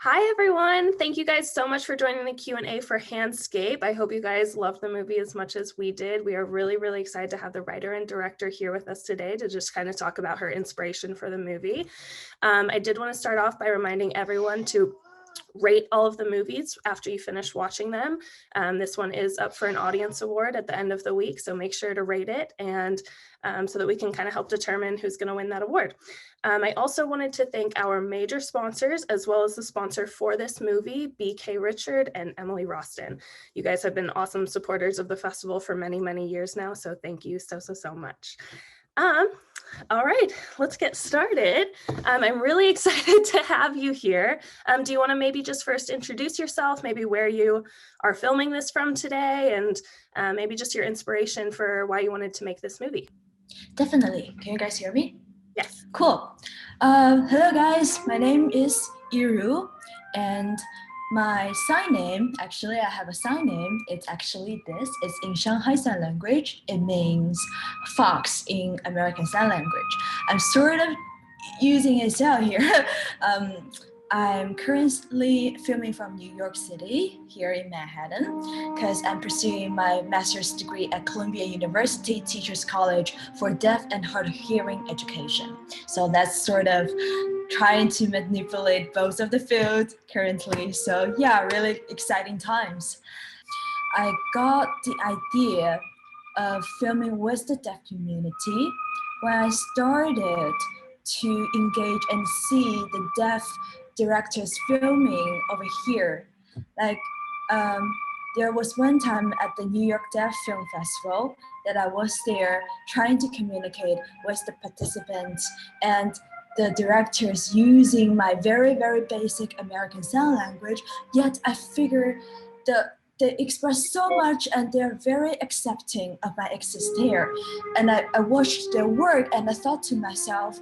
Hi, everyone. Thank you guys so much for joining the Q&A for Handscape. I hope you guys loved the movie as much as we did. We are really, really excited to have the writer and director here with us today to just kind of talk about her inspiration for the movie. I did want to start off by reminding everyone to rate all of the movies after you finish watching them. This one is up for an audience award at the end of the week, so make sure to rate it and so that we can kind of help determine who's going to win that award. I also wanted to thank our major sponsors as well as the sponsor for this movie, BK Richard and Emily Roston. You guys have been awesome supporters of the festival for many, many years now, so thank you so much. All right, let's get started. I'm really excited to have you here. Do you want to maybe just first introduce yourself, maybe where you are filming this from today, and maybe just your inspiration for why you wanted to make this movie? Definitely. Can you guys hear me? Yes. Cool. Hello guys, my name is Iru, and my sign name, actually I have a sign name, it's actually this. It's in Shanghai Sign Language. It means fox in American Sign Language. I'm sort of using it out here. I'm currently filming from New York City, here in Manhattan, because I'm pursuing my master's degree at Columbia University Teachers College for Deaf and Hard of Hearing Education. So that's sort of trying to manipulate both of the fields currently. So yeah, really exciting times. I got the idea of filming with the deaf community when I started to engage and see the deaf directors filming over here. Like there was one time at the New York Deaf Film Festival that I was there trying to communicate with the participants and the directors using my very, very basic American Sign Language, yet I figured they express so much and they're very accepting of my existence. And I watched their work and I thought to myself,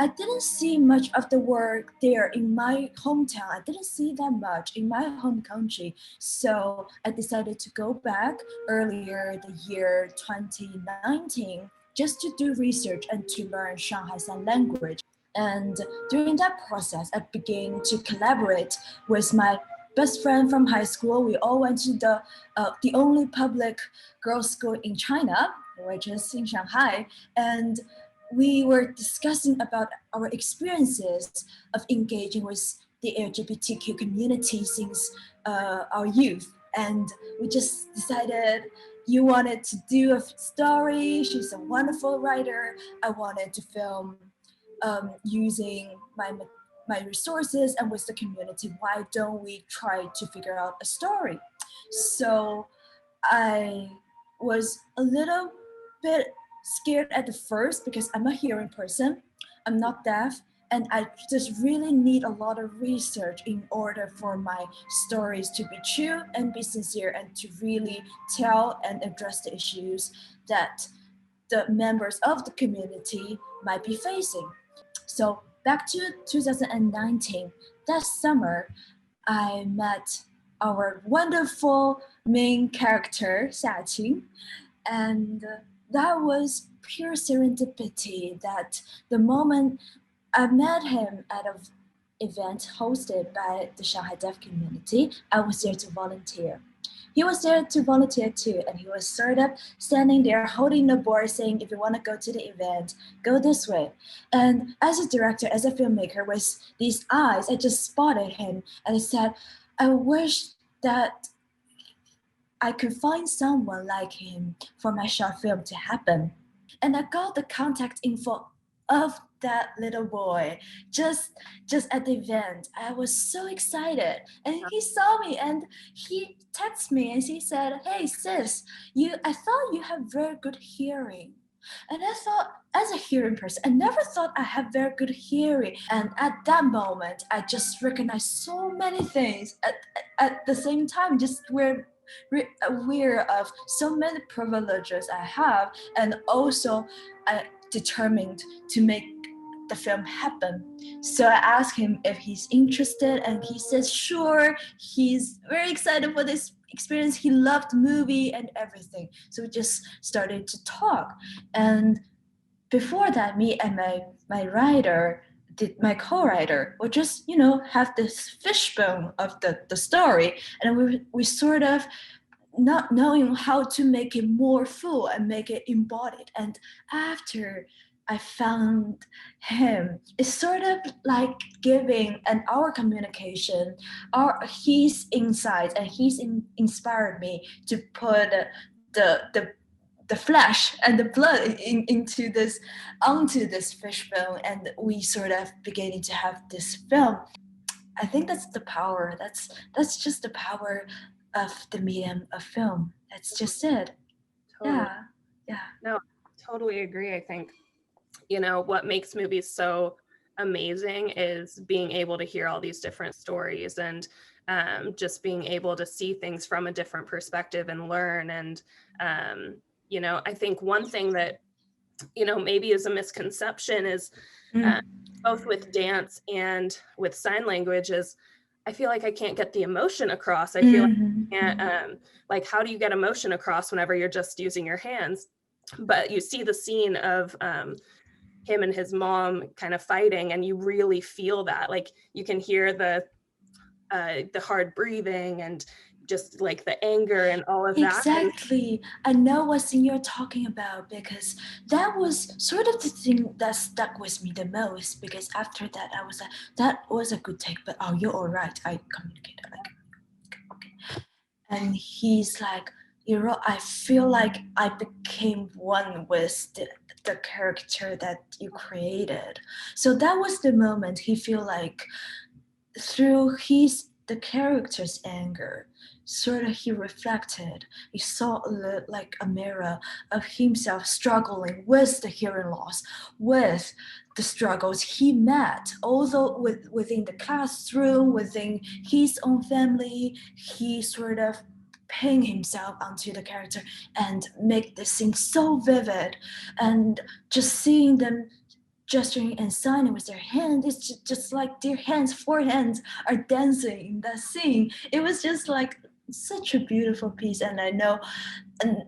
I didn't see much of the work there in my hometown. I didn't see that much in my home country. So I decided to go back earlier the year 2019 just to do research and to learn Shanghai Sign Language. And during that process, I began to collaborate with my best friend from high school. We all went to the only public girls' school in China, which is in Shanghai. And we were discussing about our experiences of engaging with the LGBTQ community since our youth. And we just decided you wanted to do a story. She's a wonderful writer. I wanted to film using my resources and with the community. Why don't we try to figure out a story? So I was a little bit scared at the first because I'm a hearing person, I'm not deaf, and I just really need a lot of research in order for my stories to be true and be sincere and to really tell and address the issues that the members of the community might be facing. So back to 2019, that summer, I met our wonderful main character, Xiaqing, and that was pure serendipity that the moment I met him at an event hosted by the Shanghai Deaf community, I was there to volunteer. He was there to volunteer too, and he was sort of standing there holding the board saying, if you want to go to the event, go this way. And as a director, as a filmmaker, with these eyes, I just spotted him and I said, I wish that I could find someone like him for my short film to happen. And I got the contact info of that little boy just at the event. I was so excited, and he saw me and he texted me and he said, hey sis, I thought you have very good hearing. And I thought, as a hearing person, I never thought I had very good hearing. And at that moment, I just recognized so many things at the same time, just aware of so many privileges I have, and also I determined to make the film happen. So I asked him if he's interested, and he says sure. He's very excited for this experience. He loved the movie and everything. So we just started to talk. And before that, me and my writer my co-writer would just, have this fishbone of the story, and we sort of not knowing how to make it more full and make it embodied. And after I found him, it's sort of like giving our communication, his insights, and inspired me to put the flesh and the blood onto this fishbone, and we sort of beginning to have this film. I think that's the power. That's just the power of the medium of film. That's just it. Totally. Yeah. No, totally agree. I think, what makes movies so amazing is being able to hear all these different stories, and just being able to see things from a different perspective and learn. And, I think one thing that, maybe is a misconception is both with dance and with sign language is I feel like I can't get the emotion across. I feel like I can't, like, how do you get emotion across whenever you're just using your hands? But you see the scene of him and his mom kind of fighting, and you really feel that. Like, you can hear the hard breathing and just like the anger and all of that. Exactly. I know what scene you're talking about, because that was sort of the thing that stuck with me the most, because after that I was like, that was a good take, but are you all right? I communicated like, okay. And he's like, I feel like I became one with the character that you created. So that was the moment he feel like through the character's anger, sort of he reflected, he saw like a mirror of himself struggling with the hearing loss, with the struggles he met, although within the classroom, within his own family. He sort of paint himself onto the character and make the scene so vivid, and just seeing them gesturing and signing with their hands, it's just like their four hands are dancing in that scene. It was just like such a beautiful piece. And I know, and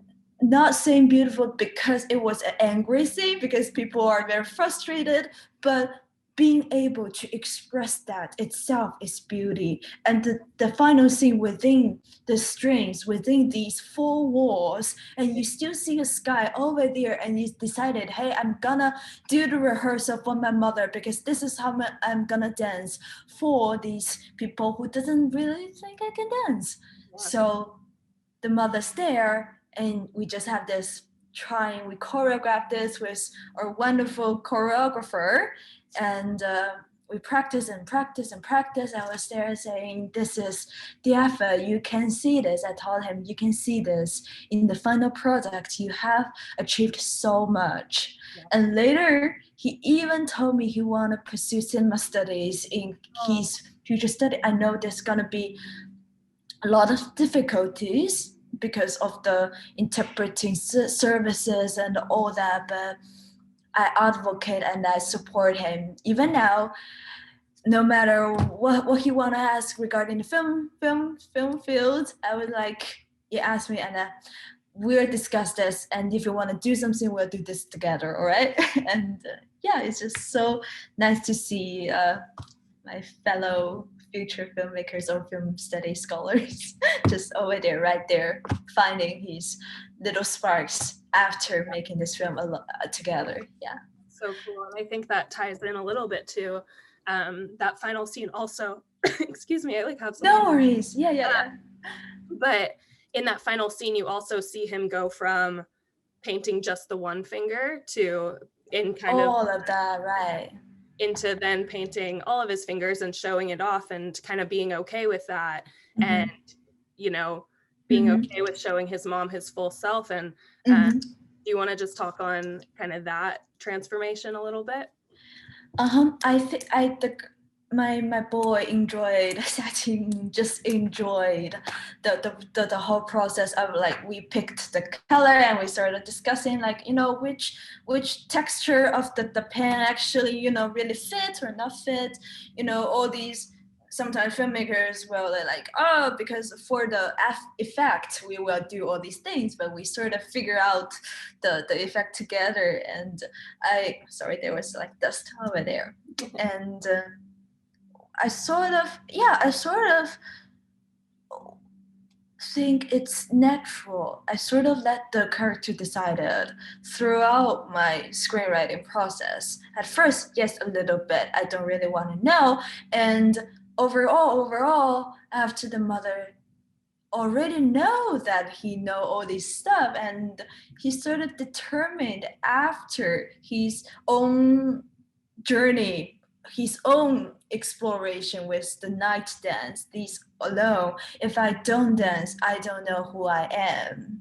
not saying beautiful because it was an angry scene, because people are very frustrated, but being able to express that itself is beauty. And the final scene within the strings, within these four walls, and you still see a sky over there, and you decided, hey, I'm gonna do the rehearsal for my mother, because this is how I'm gonna dance for these people who doesn't really think I can dance. Yeah. So the mother's there, and we just have this we choreograph this with our wonderful choreographer, and we practice and practice and practice. I was there saying, this is the effort. You can see this. I told him, you can see this in the final product. You have achieved so much. Yeah. And later, he even told me he want to pursue cinema studies in his future study. I know there's going to be a lot of difficulties because of the interpreting services and all that, but I advocate and I support him. Even now, no matter what he want to ask regarding the film field, I would like, he asked me, and we'll discuss this, and if you want to do something, we'll do this together, all right? And yeah, it's just so nice to see my fellow future filmmakers or film study scholars just over there, right there, finding his little sparks after making this film together. Yeah. So cool. And I think that ties in a little bit to that final scene also. Excuse me, I like have something. No worries. Yeah. But in that final scene, you also see him go from painting just the one finger to all of that, right, into then painting all of his fingers and showing it off and kind of being okay with that. Mm-hmm. And, being mm-hmm. okay with showing his mom his full self. And mm-hmm. Do you want to just talk on kind of that transformation a little bit? I think my boy enjoyed setting, just enjoyed the whole process of, like, we picked the color and we started discussing, like, which texture of the pen actually, really fit or not fit, all these sometimes filmmakers will like, oh, because for the effect we will do all these things, but we sort of figure out the effect together. And sorry, there was like dust over there. And I sort of think it's natural. I sort of let the character decide it throughout my screenwriting process. At first, yes, a little bit. I don't really want to know. And overall, after the mother already know that he know all this stuff, and he sort of determined after his own journey, his own exploration with the night dance, this alone. If I don't dance, I don't know who I am.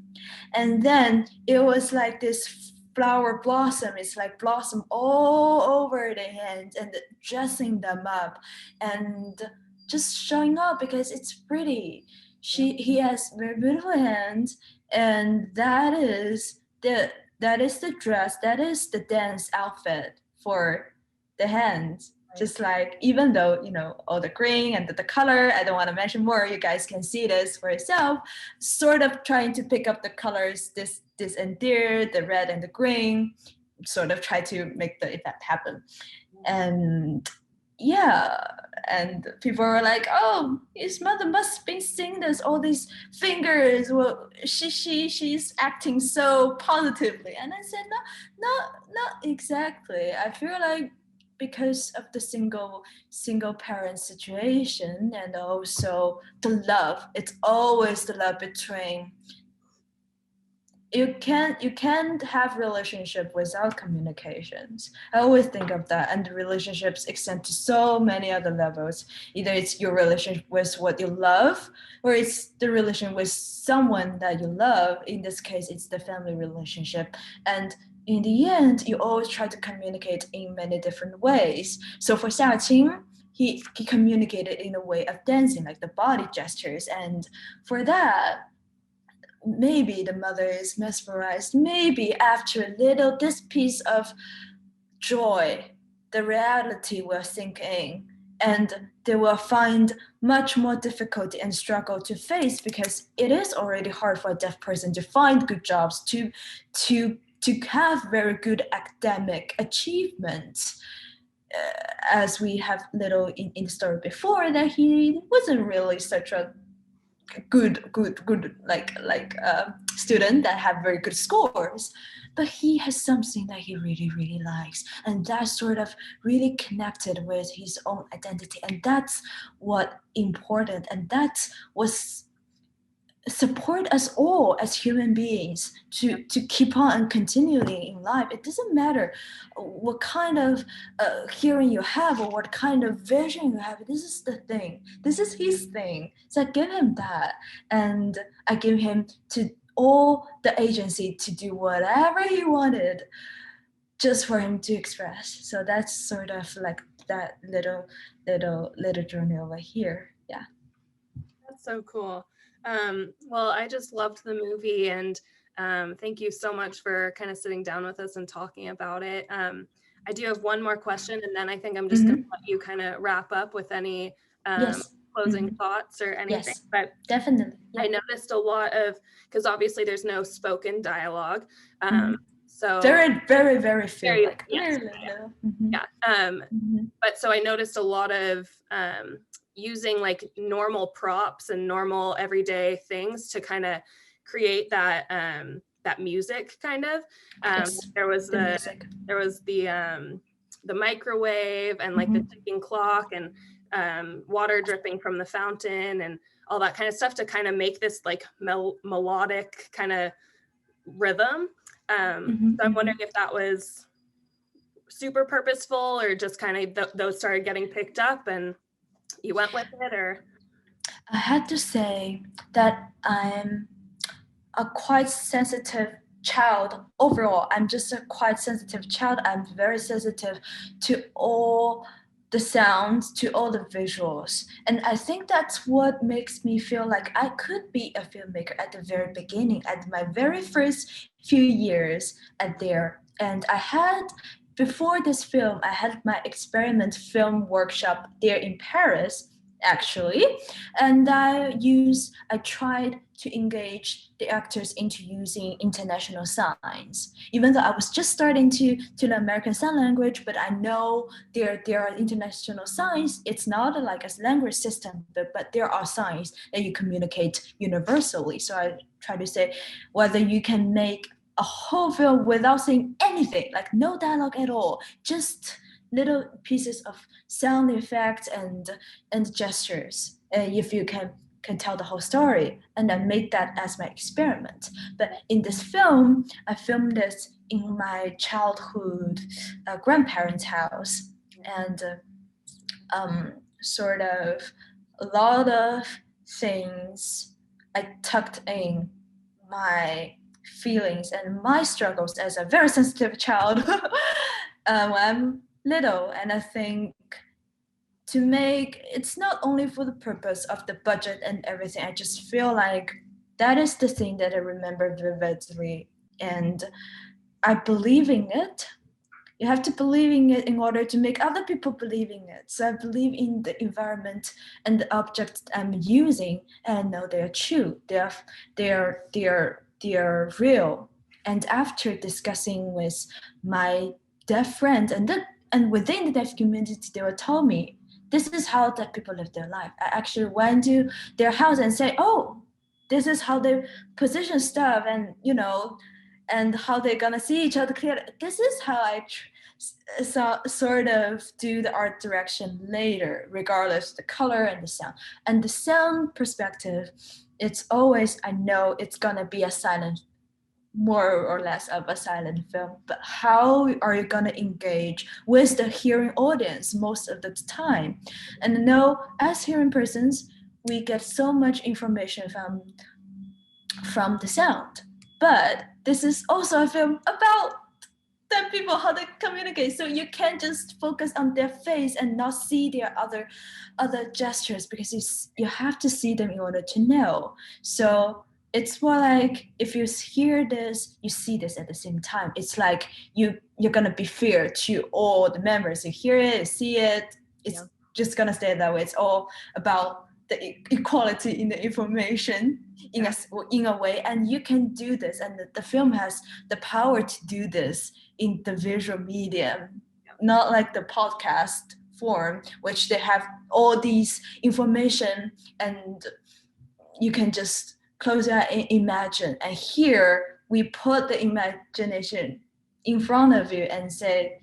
And then it was like this flower blossom. It's like blossom all over the hands and dressing them up and just showing up because it's pretty. He has very beautiful hands, and that is the dress, that is the dance outfit for the hands. Just like, even though all the green and the color, I don't want to mention more, you guys can see this for yourself, sort of trying to pick up the colors, this and there, the red and the green, sort of try to make the effect happen. And yeah, and people were like, oh, his mother must be seeing this, all these fingers, well, she's acting so positively. And I said, no, not exactly. I feel like because of the single parent situation, and also the love, it's always the love between, you can't have relationship without communications. I always think of that, and the relationships extend to so many other levels. Either it's your relationship with what you love, or it's the relation with someone that you love. In this case, it's the family relationship. And in the end, you always try to communicate in many different ways. So for Xiaoqing, he communicated in a way of dancing, like the body gestures. And for that, maybe the mother is mesmerized. Maybe after a little this piece of joy, the reality will sink in, and they will find much more difficulty and struggle to face, because it is already hard for a deaf person to find good jobs, to have very good academic achievements. As we have little in the story before, that he wasn't really such a good like student that have very good scores, but he has something that he really likes, and that sort of really connected with his own identity. And that's what important, and that's what support us all as human beings to keep on and continuing in life. It doesn't matter what kind of hearing you have or what kind of vision you have. This is the thing. This is his thing. So I give him that, and I give him to all the agency to do whatever he wanted, just for him to express. So that's sort of like that little journey over here. Yeah. That's so cool. Well, I just loved the movie, and thank you so much for kind of sitting down with us and talking about it. I do have one more question, and then I think I'm just going to let you kind of wrap up with any Yes. closing thoughts or anything. Yes, but definitely. Yeah. I noticed a lot of, because obviously there's no spoken dialogue. So very few. very, Like, yes, yeah. But so I noticed a lot of using like normal props and normal everyday things to kind of create that that music kind of. There was the microwave and like the ticking clock and water dripping from the fountain and all that kind of stuff to kind of make this like melodic kind of rhythm. So I'm wondering if that was super purposeful or just kind of those started getting picked up and you went with it. Or I had to say that I'm a quite sensitive child. Overall, I'm just a quite sensitive child. I'm very sensitive to all the sounds, to all the visuals. And I think that's what makes me feel like I could be a filmmaker at the very beginning, at my very first few years at there. And before this film, I had my experiment film workshop there in Paris. actually. And I tried to engage the actors into using international signs. Even though I was just starting to learn American Sign Language, but I know there are international signs. It's not like a language system, but there are signs that you communicate universally. So I try to say whether you can make a whole film without saying anything, like no dialogue at all, just little pieces of sound effects and gestures, if you can tell the whole story, and I made that as my experiment. But in this film, I filmed this in my childhood grandparents' house, and sort of a lot of things I tucked in my feelings and my struggles as a very sensitive child when I'm little. And I think to make it's not only for the purpose of the budget and everything, I just feel like that is the thing that I remember vividly, and I believe in it. You have to believe in it in order to make other people believe in it. So I believe in the environment and the objects I'm using, and I know they're true. They're real. And after discussing with my deaf friends and within the deaf community, they will tell me this is how deaf people live their life. I actually went to their house and say, oh, this is how they position stuff, and and how they're gonna see each other clearly. This is how I sort of do the art direction later, regardless of the color and the sound. And the sound perspective, it's always, I know it's gonna be a silent, more or less of a silent film, but how are you gonna engage with the hearing audience most of the time? And know as hearing persons, we get so much information from the sound. But this is also a film about them people, how they communicate. So you can't just focus on their face and not see their other gestures, because you have to see them in order to know. So it's more like if you hear this, you see this at the same time. It's like you're gonna be fair to all the members. You hear it, you see it. It's just gonna stay that way. It's all about the equality in the information in a way, and you can do this, and the film has the power to do this in the visual medium, not like the podcast form, which they have all these information and you can just close your eye and imagine. And here we put the imagination in front of you and say,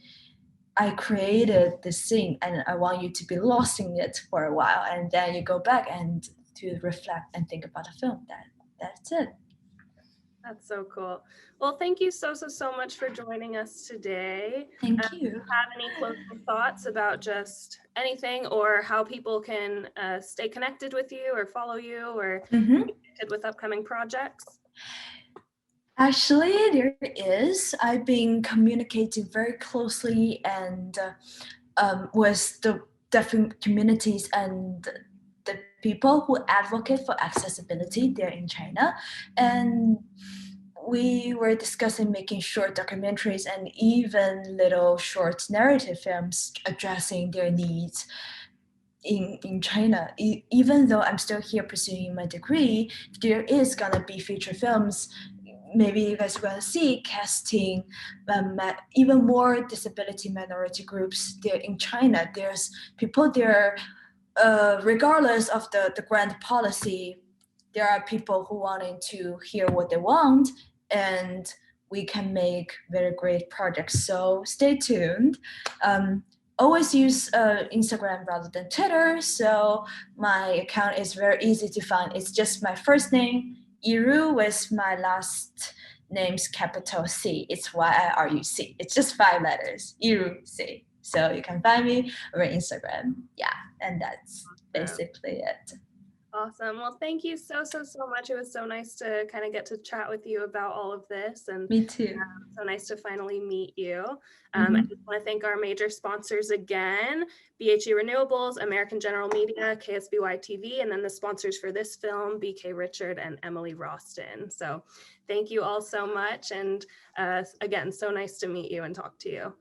I created this scene and I want you to be lost in it for a while, and then you go back and to reflect and think about the film. That's it. That's so cool. Well, thank you so much for joining us today. Thank you. Do you have any closing thoughts about just anything, or how people can stay connected with you or follow you or connected with upcoming projects? Actually, there is. I've been communicating very closely and with the different communities and the people who advocate for accessibility there in China. And we were discussing making short documentaries and even little short narrative films addressing their needs in China. Even though I'm still here pursuing my degree, there is gonna be feature films. Maybe you guys are gonna see casting even more disability minority groups there in China. There's people there, regardless of the grand policy, there are people who wanting to hear what they want, and we can make very great projects. So stay tuned. Always use Instagram rather than Twitter. So my account is very easy to find. It's just my first name, Iru, with my last name's capital C. It's YIRUC. It's just 5 letters, Iru C. So you can find me over Instagram. Yeah, and that's basically it. Awesome. Well, thank you so much. It was so nice to kind of get to chat with you about all of this. And me too. So nice to finally meet you. I just want to thank our major sponsors again: BHE Renewables, American General Media, KSBY TV, and then the sponsors for this film, BK Richard and Emily Roston. So thank you all so much. And again, so nice to meet you and talk to you.